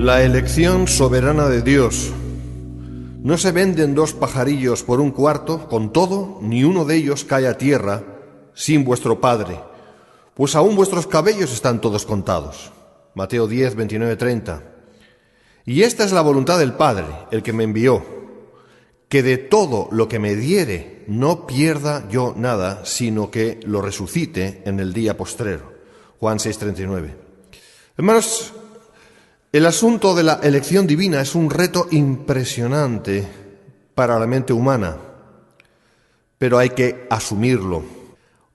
La elección soberana de Dios. No se venden dos pajarillos por un cuarto, con todo, ni uno de ellos cae a tierra sin vuestro Padre, pues aún vuestros cabellos están todos contados. Mateo 10, 29, 30. Y esta es la voluntad del Padre, el que me envió, que de todo lo que me diere no pierda yo nada, sino que lo resucite en el día postrero. Juan 6, 39. Hermanos, el asunto de la elección divina es un reto impresionante para la mente humana, pero hay que asumirlo.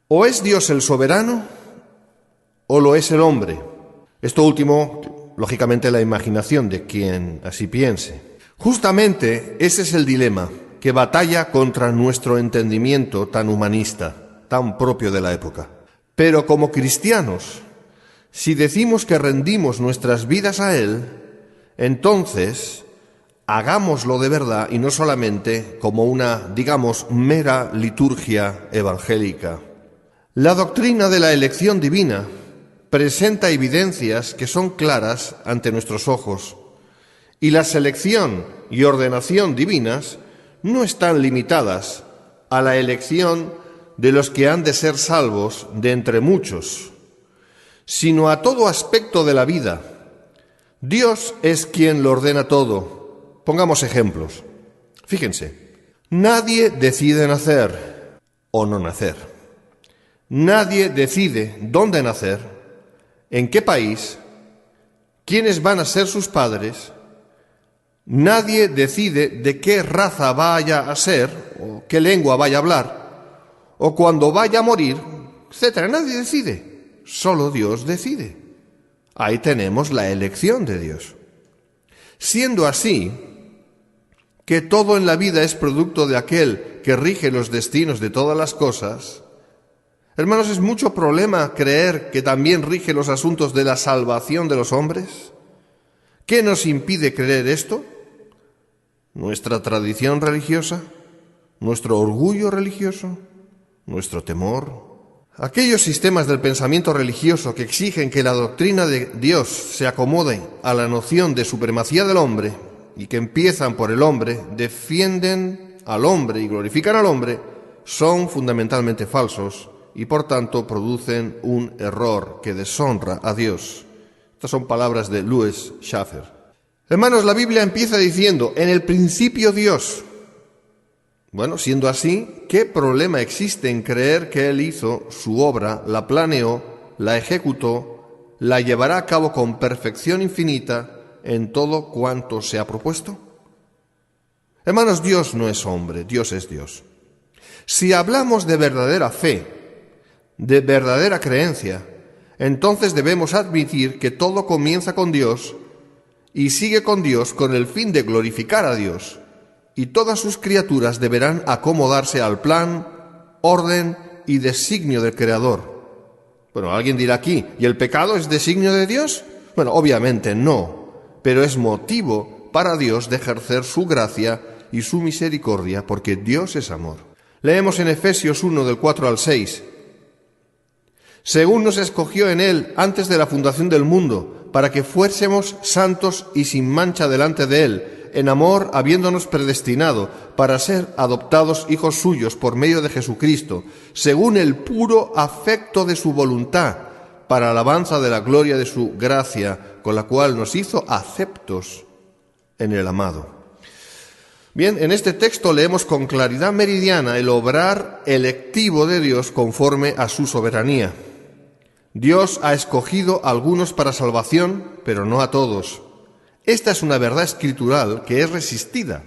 O es Dios el soberano o lo es el hombre. Esto último, lógicamente, la imaginación de quien así piense. Justamente ese es el dilema que batalla contra nuestro entendimiento tan humanista, tan propio de la época. Pero como cristianos, si decimos que rendimos nuestras vidas a Él, entonces hagámoslo de verdad y no solamente como una, digamos, mera liturgia evangélica. La doctrina de la elección divina presenta evidencias que son claras ante nuestros ojos, y la selección y ordenación divinas no están limitadas a la elección de los que han de ser salvos de entre muchos, sino a todo aspecto de la vida. Dios es quien lo ordena todo. Pongamos ejemplos. Fíjense, nadie decide nacer o no nacer. Nadie decide dónde nacer, en qué país, quiénes van a ser sus padres. Nadie decide de qué raza vaya a ser, o qué lengua vaya a hablar, o cuándo vaya a morir, etc. Nadie decide. Solo Dios decide. Ahí tenemos la elección de Dios. Siendo así, que todo en la vida es producto de aquel que rige los destinos de todas las cosas, hermanos, ¿es mucho problema creer que también rige los asuntos de la salvación de los hombres? ¿Qué nos impide creer esto? ¿Nuestra tradición religiosa? ¿Nuestro orgullo religioso? ¿Nuestro temor? Aquellos sistemas del pensamiento religioso que exigen que la doctrina de Dios se acomode a la noción de supremacía del hombre y que empiezan por el hombre, defienden al hombre y glorifican al hombre, son fundamentalmente falsos y por tanto producen un error que deshonra a Dios. Estas son palabras de Louis Schaffer. Hermanos, la Biblia empieza diciendo, en el principio Dios. Bueno, siendo así, ¿qué problema existe en creer que Él hizo su obra, la planeó, la ejecutó, la llevará a cabo con perfección infinita en todo cuanto se ha propuesto? Hermanos, Dios no es hombre, Dios es Dios. Si hablamos de verdadera fe, de verdadera creencia, entonces debemos admitir que todo comienza con Dios y sigue con Dios con el fin de glorificar a Dios. Y todas sus criaturas deberán acomodarse al plan, orden y designio del Creador. Bueno, alguien dirá aquí, ¿y el pecado es designio de Dios? Bueno, obviamente no, pero es motivo para Dios de ejercer su gracia y su misericordia, porque Dios es amor. Leemos en Efesios 1, del 4 al 6. Según nos escogió en Él antes de la fundación del mundo, para que fuésemos santos y sin mancha delante de Él, en amor, habiéndonos predestinado para ser adoptados hijos suyos por medio de Jesucristo, según el puro afecto de su voluntad, para alabanza de la gloria de su gracia, con la cual nos hizo aceptos en el amado. Bien, en este texto leemos con claridad meridiana el obrar electivo de Dios conforme a su soberanía. Dios ha escogido a algunos para salvación, pero no a todos. Esta es una verdad escritural que es resistida,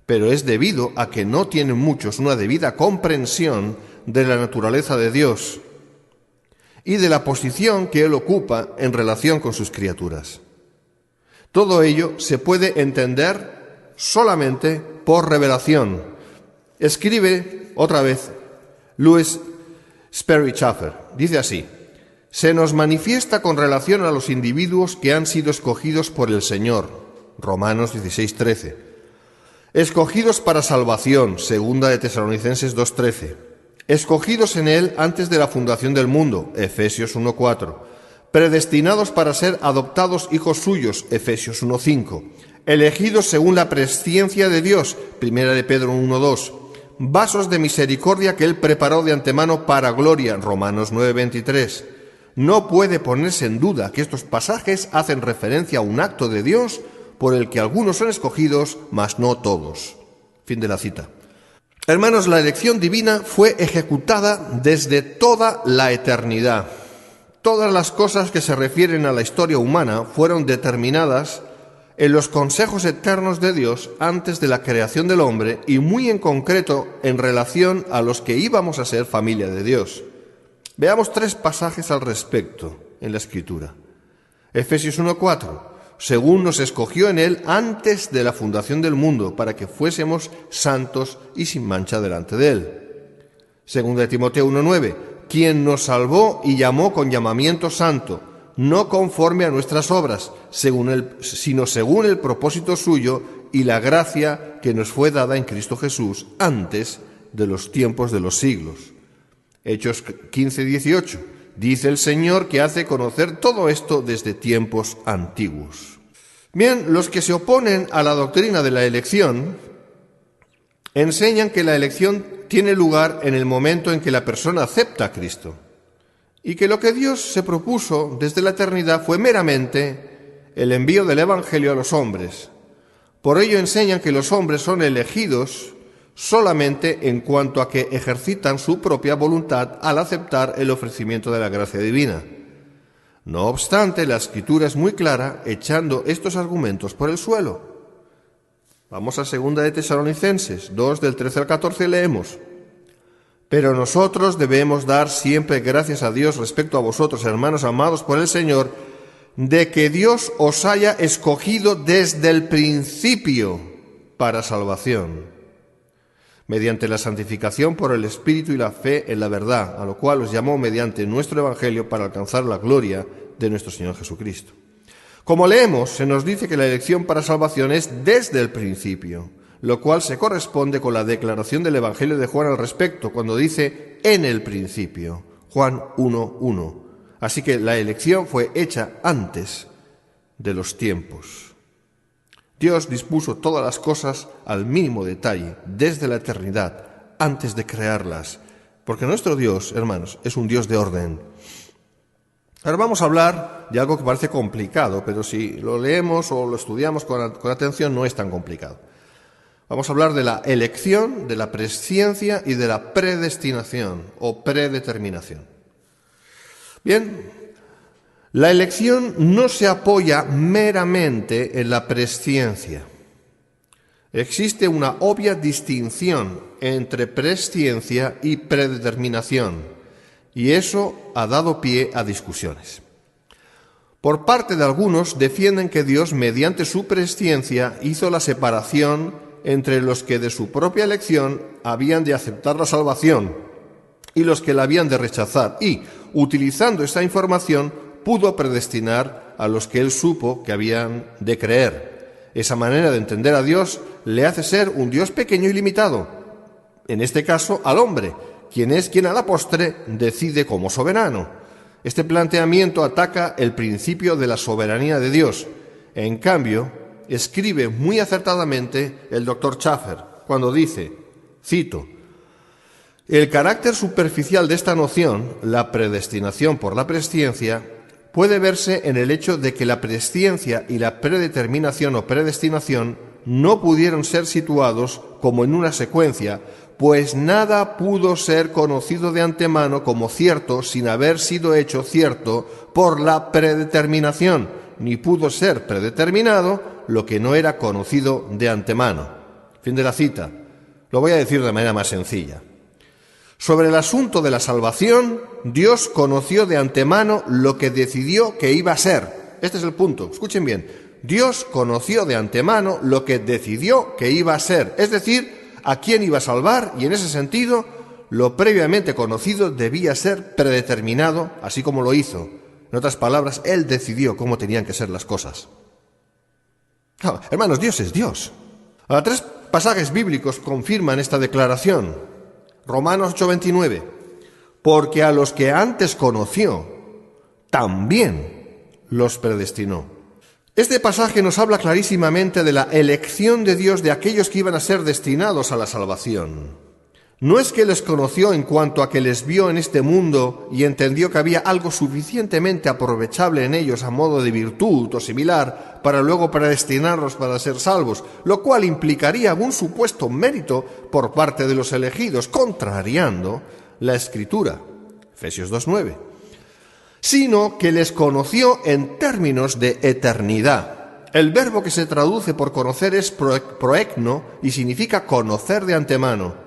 pero es debido a que no tienen muchos una debida comprensión de la naturaleza de Dios y de la posición que Él ocupa en relación con sus criaturas. Todo ello se puede entender solamente por revelación. Escribe otra vez Louis Sperry Chafer. Dice así: se nos manifiesta con relación a los individuos que han sido escogidos por el Señor. Romanos 16:13. Escogidos para salvación. Segunda de Tesalonicenses 2:13. Escogidos en Él antes de la fundación del mundo. Efesios 1:4. predestinados para ser adoptados hijos suyos, Efesios 1:5, elegidos según la presciencia de Dios, 1 de Pedro 1:2, vasos de misericordia que Él preparó de antemano para gloria, Romanos 9:23. No puede ponerse en duda que estos pasajes hacen referencia a un acto de Dios por el que algunos son escogidos, mas no todos. Fin de la cita. Hermanos, la elección divina fue ejecutada desde toda la eternidad. Todas las cosas que se refieren a la historia humana fueron determinadas en los consejos eternos de Dios antes de la creación del hombre y muy en concreto en relación a los que íbamos a ser familia de Dios. Veamos 3 pasajes al respecto en la Escritura. Efesios 1:4. Según nos escogió en Él antes de la fundación del mundo, para que fuésemos santos y sin mancha delante de Él. Según de Timoteo 1:9, quien nos salvó y llamó con llamamiento santo, no conforme a nuestras obras, sino según el propósito suyo y la gracia que nos fue dada en Cristo Jesús antes de los tiempos de los siglos. Hechos 15:18. Dice el Señor que hace conocer todo esto desde tiempos antiguos. Bien, los que se oponen a la doctrina de la elección enseñan que la elección tiene lugar en el momento en que la persona acepta a Cristo y que lo que Dios se propuso desde la eternidad fue meramente el envío del Evangelio a los hombres. Por ello enseñan que los hombres son elegidos solamente en cuanto a que ejercitan su propia voluntad al aceptar el ofrecimiento de la gracia divina. No obstante, la Escritura es muy clara echando estos argumentos por el suelo. Vamos a 2 de Tesalonicenses 2, del 13 al 14, leemos: Pero nosotros debemos dar siempre gracias a Dios respecto a vosotros, hermanos amados por el Señor, de que Dios os haya escogido desde el principio para salvación, mediante la santificación por el Espíritu y la fe en la verdad, a lo cual os llamó mediante nuestro Evangelio para alcanzar la gloria de nuestro Señor Jesucristo. Como leemos, se nos dice que la elección para salvación es desde el principio, lo cual se corresponde con la declaración del Evangelio de Juan al respecto, cuando dice en el principio, Juan 1:1. Así que la elección fue hecha antes de los tiempos. Dios dispuso todas las cosas al mínimo detalle, desde la eternidad, antes de crearlas, porque nuestro Dios, hermanos, es un Dios de orden. Ahora vamos a hablar de algo que parece complicado, pero si lo leemos o lo estudiamos con atención no es tan complicado. Vamos a hablar de la elección, de la presciencia y de la predestinación o predeterminación. Bien, la elección no se apoya meramente en la presciencia. Existe una obvia distinción entre presciencia y predeterminación, y eso ha dado pie a discusiones. Por parte de algunos defienden que Dios, mediante su presciencia, hizo la separación entre los que de su propia elección habían de aceptar la salvación y los que la habían de rechazar, y, utilizando esa información, pudo predestinar a los que Él supo que habían de creer. Esa manera de entender a Dios le hace ser un Dios pequeño y limitado, en este caso al hombre, quien es quien a la postre decide como soberano. Este planteamiento ataca el principio de la soberanía de Dios. En cambio, escribe muy acertadamente el Dr. Schaffer cuando dice, cito, el carácter superficial de esta noción, la predestinación por la presciencia, puede verse en el hecho de que la presciencia y la predeterminación o predestinación no pudieron ser situados como en una secuencia, pues nada pudo ser conocido de antemano como cierto sin haber sido hecho cierto por la predeterminación, ni pudo ser predeterminado lo que no era conocido de antemano. Fin de la cita. Lo voy a decir de manera más sencilla. Sobre el asunto de la salvación, Dios conoció de antemano lo que decidió que iba a ser. Este es el punto, escuchen bien. Dios conoció de antemano lo que decidió que iba a ser, es decir, a quién iba a salvar, y en ese sentido, lo previamente conocido debía ser predeterminado, así como lo hizo. En otras palabras, Él decidió cómo tenían que ser las cosas. No, hermanos, Dios es Dios. Ahora, 3 pasajes bíblicos confirman esta declaración. Romanos 8:29, porque a los que antes conoció, también los predestinó. Este pasaje nos habla clarísimamente de la elección de Dios de aquellos que iban a ser destinados a la salvación. No es que les conoció en cuanto a que les vio en este mundo y entendió que había algo suficientemente aprovechable en ellos a modo de virtud o similar para luego predestinarlos para ser salvos, lo cual implicaría un supuesto mérito por parte de los elegidos, contrariando la Escritura, Efesios 2:9, sino que les conoció en términos de eternidad. El verbo que se traduce por conocer es proecno y significa conocer de antemano.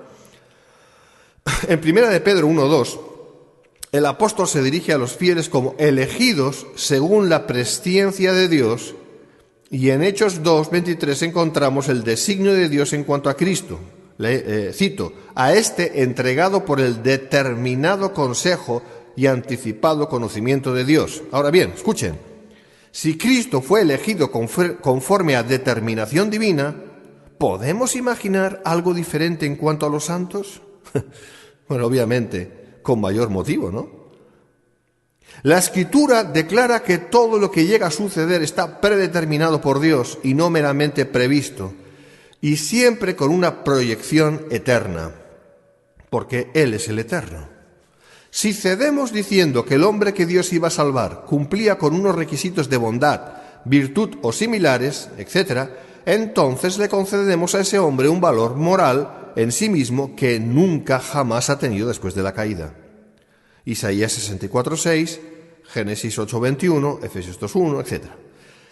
En 1 de Pedro 1:2, el apóstol se dirige a los fieles como elegidos según la presciencia de Dios, y en Hechos 2:23 encontramos el designio de Dios en cuanto a Cristo. Cito, a este entregado por el determinado consejo y anticipado conocimiento de Dios. Ahora bien, escuchen, si Cristo fue elegido conforme a determinación divina, ¿podemos imaginar algo diferente en cuanto a los santos? Bueno, obviamente, con mayor motivo, ¿no? La Escritura declara que todo lo que llega a suceder está predeterminado por Dios y no meramente previsto, y siempre con una proyección eterna, porque Él es el eterno. Si cedemos diciendo que el hombre que Dios iba a salvar cumplía con unos requisitos de bondad, virtud o similares, etc., entonces le concedemos a ese hombre un valor moral en sí mismo que nunca jamás ha tenido después de la caída. Isaías 64:6, Génesis 8:21, Efesios 2:1, etc.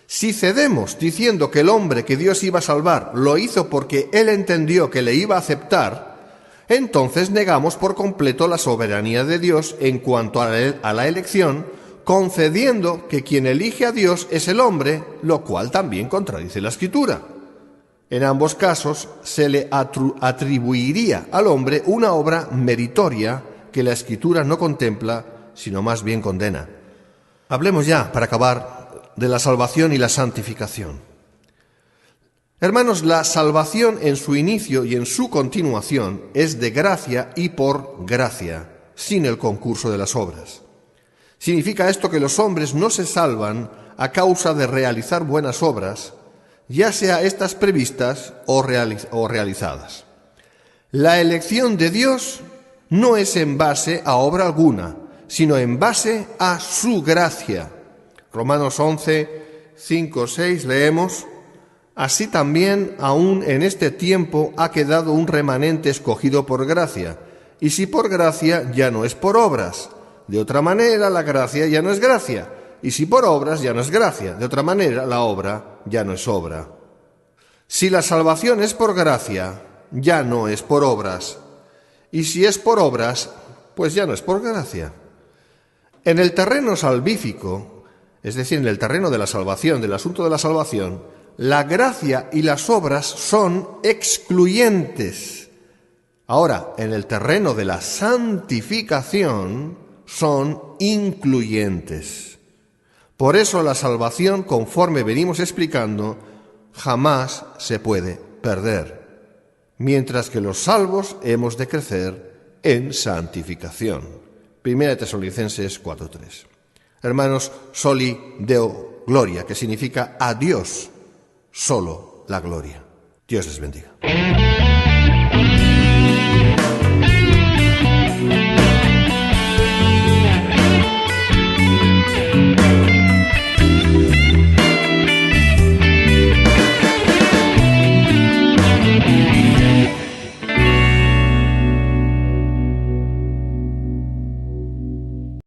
Si cedemos diciendo que el hombre que Dios iba a salvar lo hizo porque Él entendió que le iba a aceptar, entonces negamos por completo la soberanía de Dios en cuanto a la elección, concediendo que quien elige a Dios es el hombre, lo cual también contradice la Escritura. En ambos casos se le atribuiría al hombre una obra meritoria que la Escritura no contempla, sino más bien condena. Hablemos ya, para acabar, de la salvación y la santificación. Hermanos, la salvación en su inicio y en su continuación es de gracia y por gracia, sin el concurso de las obras. Significa esto que los hombres no se salvan a causa de realizar buenas obras, ya sea estas previstas o realizadas. La elección de Dios no es en base a obra alguna, sino en base a su gracia. Romanos 11, 5, 6 leemos: así también aún en este tiempo ha quedado un remanente escogido por gracia, y si por gracia ya no es por obras. De otra manera la gracia ya no es gracia, y si por obras ya no es gracia, de otra manera la obra ya no es obra. Si la salvación es por gracia, ya no es por obras, y si es por obras, pues ya no es por gracia. En el terreno salvífico, es decir, en el terreno de la salvación, del asunto de la salvación, la gracia y las obras son excluyentes. Ahora, en el terreno de la santificación, son incluyentes. Por eso la salvación, conforme venimos explicando, jamás se puede perder, mientras que los salvos hemos de crecer en santificación. 1 Tesalonicenses 4:3. Hermanos, soli Deo gloria, que significa a Dios solo la gloria. Dios les bendiga.